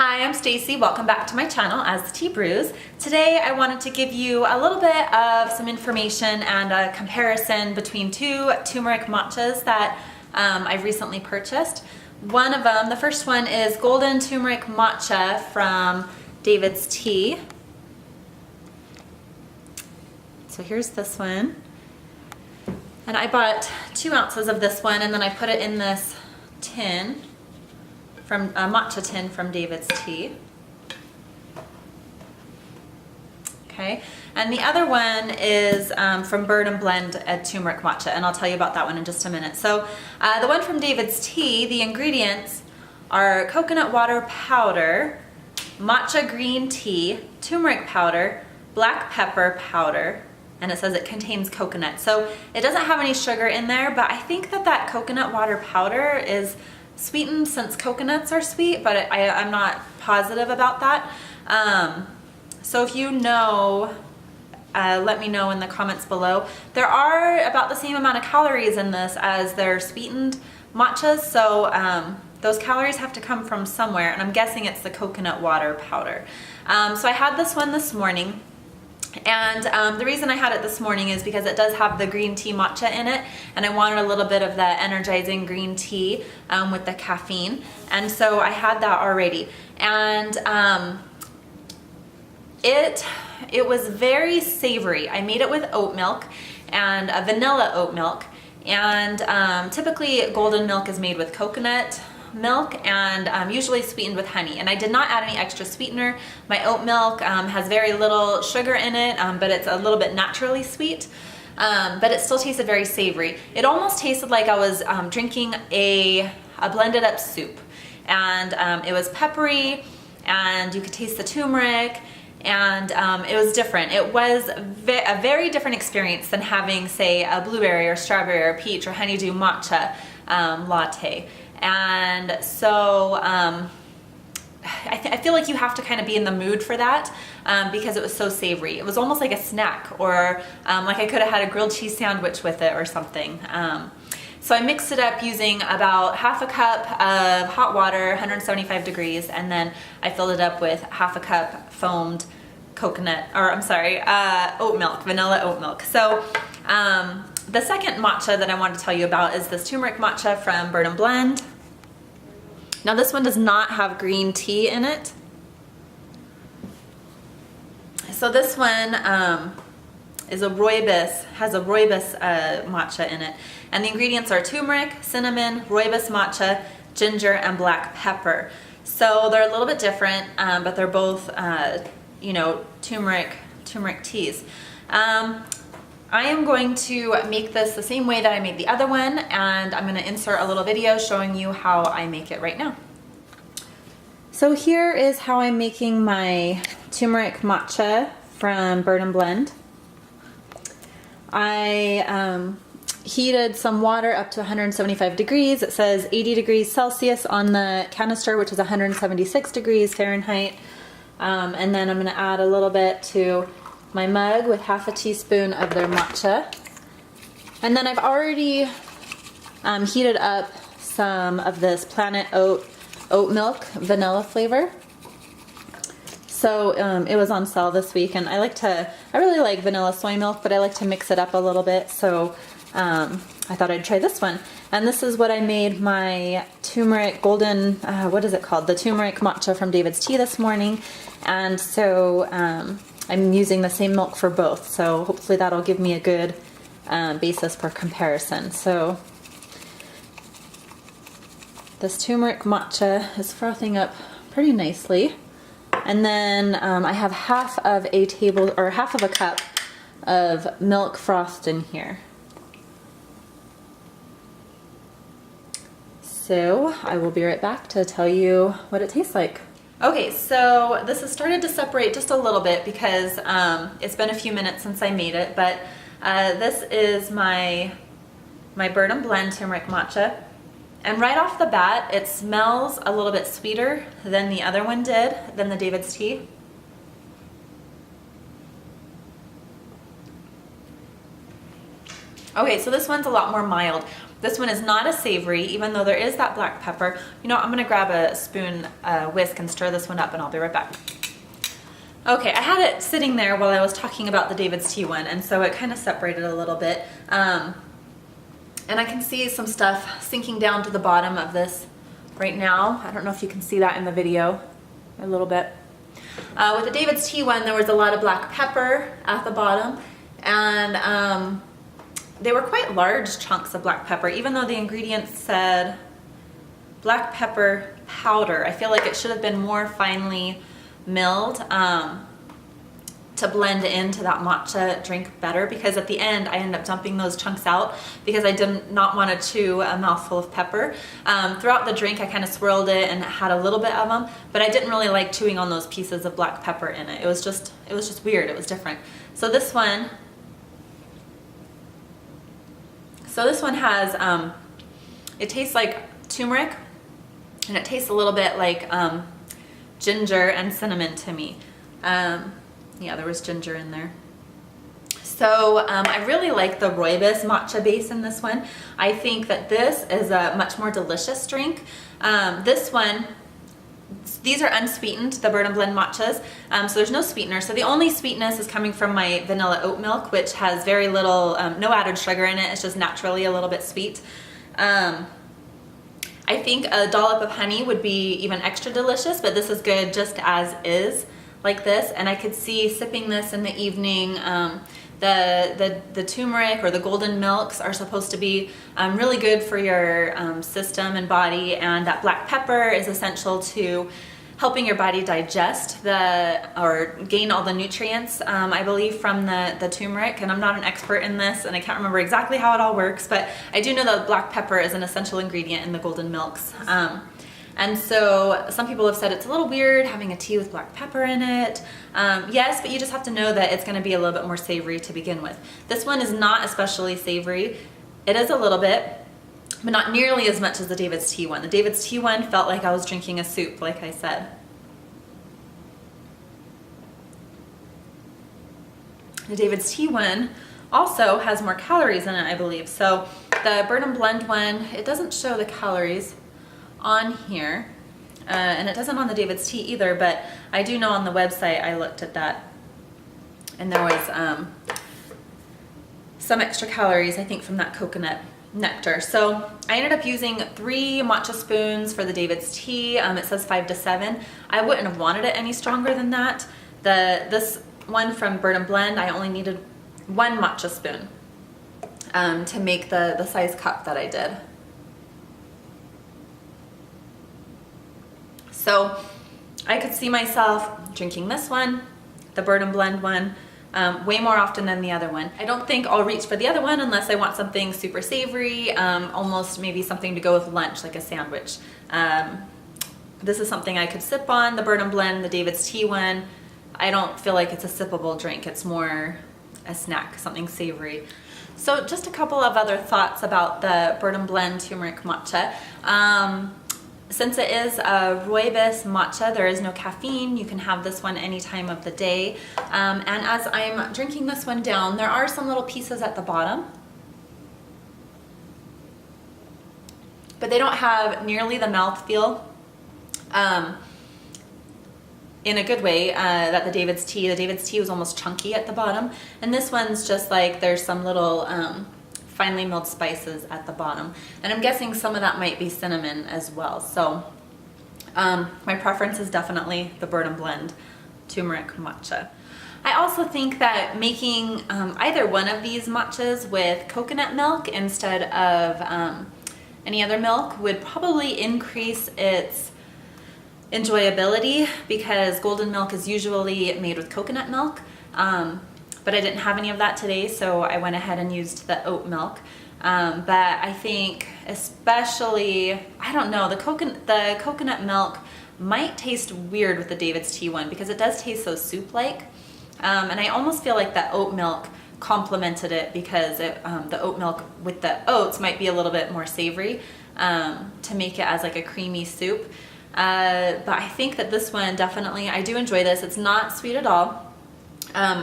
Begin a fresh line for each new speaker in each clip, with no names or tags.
Hi, I'm Stacy. Welcome back to my channel as the Tea Brews. Today I wanted to give you a little bit of some information and a comparison between two turmeric matchas that I've recently purchased. One of them, the first one is Golden Turmeric Matcha from David's Tea. So here's this one. And I bought 2 ounces of this one and then I put it in this tin. From a matcha tin from David's Tea. Okay, and the other one is from Bird & Blend a Turmeric Matcha, and I'll tell you about that one in just a minute. So the one from David's Tea, the ingredients are coconut water powder, matcha green tea, turmeric powder, black pepper powder, and it says it contains coconut. So it doesn't have any sugar in there, but I think that coconut water powder is sweetened since coconuts are sweet, but I'm not positive about that. So if you know, let me know in the comments below. There are about the same amount of calories in this as their sweetened matchas, so those calories have to come from somewhere, and I'm guessing it's the coconut water powder. So I had this one this morning. And the reason I had it this morning is because it does have the green tea matcha in it, and I wanted a little bit of that energizing green tea with the caffeine, and so I had that already. And it was very savory. I made it with oat milk and vanilla oat milk, and typically golden milk is made with coconut milk and usually sweetened with honey, and I did not add any extra sweetener. My oat milk has very little sugar in it, but it's a little bit naturally sweet, but it still tasted very savory. It almost tasted like I was drinking a blended up soup, and it was peppery, and you could taste the turmeric, and it was different. It was a very different experience than having, say, a blueberry or strawberry or peach or honeydew matcha latte. And so I feel like you have to kind of be in the mood for that because it was so savory. It was almost like a snack, or like I could have had a grilled cheese sandwich with it or something. So I mixed it up using about half a cup of hot water, 175 degrees, and then I filled it up with half a cup foamed coconut, or I'm sorry, oat milk, vanilla oat milk. So the second matcha that I want to tell you about is this turmeric matcha from Bird & Blend. Now this one does not have green tea in it. So this one is a rooibos, has a rooibos matcha in it. And the ingredients are turmeric, cinnamon, rooibos matcha, ginger, and black pepper. So they're a little bit different, but they're both, you know, turmeric teas. I am going to make this the same way that I made the other one, and I'm going to insert a little video showing you how I make it right now. So here is how I'm making my turmeric matcha from Bird & Blend. I heated some water up to 175 degrees. It says 80 degrees Celsius on the canister, which is 176 degrees Fahrenheit. And then I'm going to add a little bit to my mug with half a teaspoon of their matcha. And then I've already heated up some of this Planet oat milk vanilla flavor. So it was on sale this week, and I really like vanilla soy milk, but I like to mix it up a little bit, so I thought I'd try this one. And this is what I made my turmeric golden, what is it called? The turmeric matcha from David's Tea this morning. And so I'm using the same milk for both, so hopefully that'll give me a good basis for comparison. So this turmeric matcha is frothing up pretty nicely, and then I have half of a cup of milk frothed in here. So I will be right back to tell you what it tastes like. Okay, so this has started to separate just a little bit because it's been a few minutes since I made it, but this is my Bird & Blend turmeric matcha. And right off the bat, it smells a little bit sweeter than the other one did, than the David's Tea. Okay, so this one's a lot more mild. This one is not as savory, even though there is that black pepper. You know, I'm gonna grab a spoon, whisk, and stir this one up, and I'll be right back. Okay, I had it sitting there while I was talking about the David's Tea one, and so it kind of separated a little bit. And I can see some stuff sinking down to the bottom of this right now. I don't know if you can see that in the video a little bit. With the David's Tea one, there was a lot of black pepper at the bottom, and they were quite large chunks of black pepper, even though the ingredients said black pepper powder. I feel like it should have been more finely milled to blend into that matcha drink better, because at the end I ended up dumping those chunks out because I did not want to chew a mouthful of pepper. Throughout the drink I kind of swirled it and had a little bit of them, but I didn't really like chewing on those pieces of black pepper in it. It was just weird. It was different. So this one has, it tastes like turmeric, and it tastes a little bit like ginger and cinnamon to me. Yeah, there was ginger in there. So I really like the rooibos matcha base in this one. I think that this is a much more delicious drink. This one, these are unsweetened, the Bird and Blend matchas, so there's no sweetener. So the only sweetness is coming from my vanilla oat milk, which has very little, no added sugar in it. It's just naturally a little bit sweet. I think a dollop of honey would be even extra delicious, but this is good just as is, like this. And I could see sipping this in the evening. The turmeric or the golden milks are supposed to be really good for your system and body, and that black pepper is essential to helping your body digest or gain all the nutrients, I believe, from the turmeric. And I'm not an expert in this, and I can't remember exactly how it all works, but I do know that black pepper is an essential ingredient in the golden milks. And so some people have said it's a little weird having a tea with black pepper in it. Yes, but you just have to know that it's going to be a little bit more savory to begin with. This one is not especially savory. It is a little bit, but not nearly as much as the David's Tea one. The David's Tea one felt like I was drinking a soup, like I said. The David's Tea one also has more calories in it, I believe. So the Bird and Blend one, it doesn't show the calories on here, and it doesn't on the David's Tea either, but I do know on the website I looked at that, and there was some extra calories, I think, from that coconut nectar. So I ended up using 3 matcha spoons for the David's Tea. It says 5 to 7. I wouldn't have wanted it any stronger than that. This one from Bird and Blend, I only needed 1 matcha spoon to make the size cup that I did. So I could see myself drinking this one, the Bird and Blend one, way more often than the other one. I don't think I'll reach for the other one unless I want something super savory, almost maybe something to go with lunch, like a sandwich. This is something I could sip on, the Bird and Blend, the David's Tea one. I don't feel like it's a sippable drink. It's more a snack, something savory. So just a couple of other thoughts about the Bird and Blend turmeric matcha. Since it is a rooibos matcha, there is no caffeine. You can have this one any time of the day. And as I'm drinking this one down, there are some little pieces at the bottom, but they don't have nearly the mouthfeel, in a good way, that the David's Tea was almost chunky at the bottom. And this one's just like, there's some little finely milled spices at the bottom, and I'm guessing some of that might be cinnamon as well. So my preference is definitely the Bird and Blend turmeric matcha. I also think that making either one of these matchas with coconut milk instead of any other milk would probably increase its enjoyability, because golden milk is usually made with coconut milk. But I didn't have any of that today, so I went ahead and used the oat milk. But I think especially, I don't know, the coconut milk might taste weird with the David's Tea one, because it does taste so soup-like. And I almost feel like the oat milk complemented it, because the oat milk with the oats might be a little bit more savory, to make it as like a creamy soup. But I think that this one definitely, I do enjoy this. It's not sweet at all.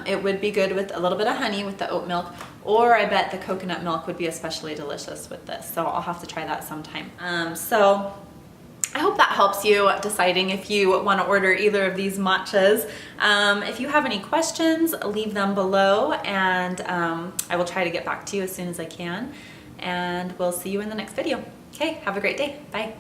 It would be good with a little bit of honey with the oat milk, or I bet the coconut milk would be especially delicious with this. So I'll have to try that sometime. So I hope that helps you deciding if you want to order either of these matchas. If you have any questions, leave them below, and I will try to get back to you as soon as I can. And we'll see you in the next video. Okay, have a great day. Bye.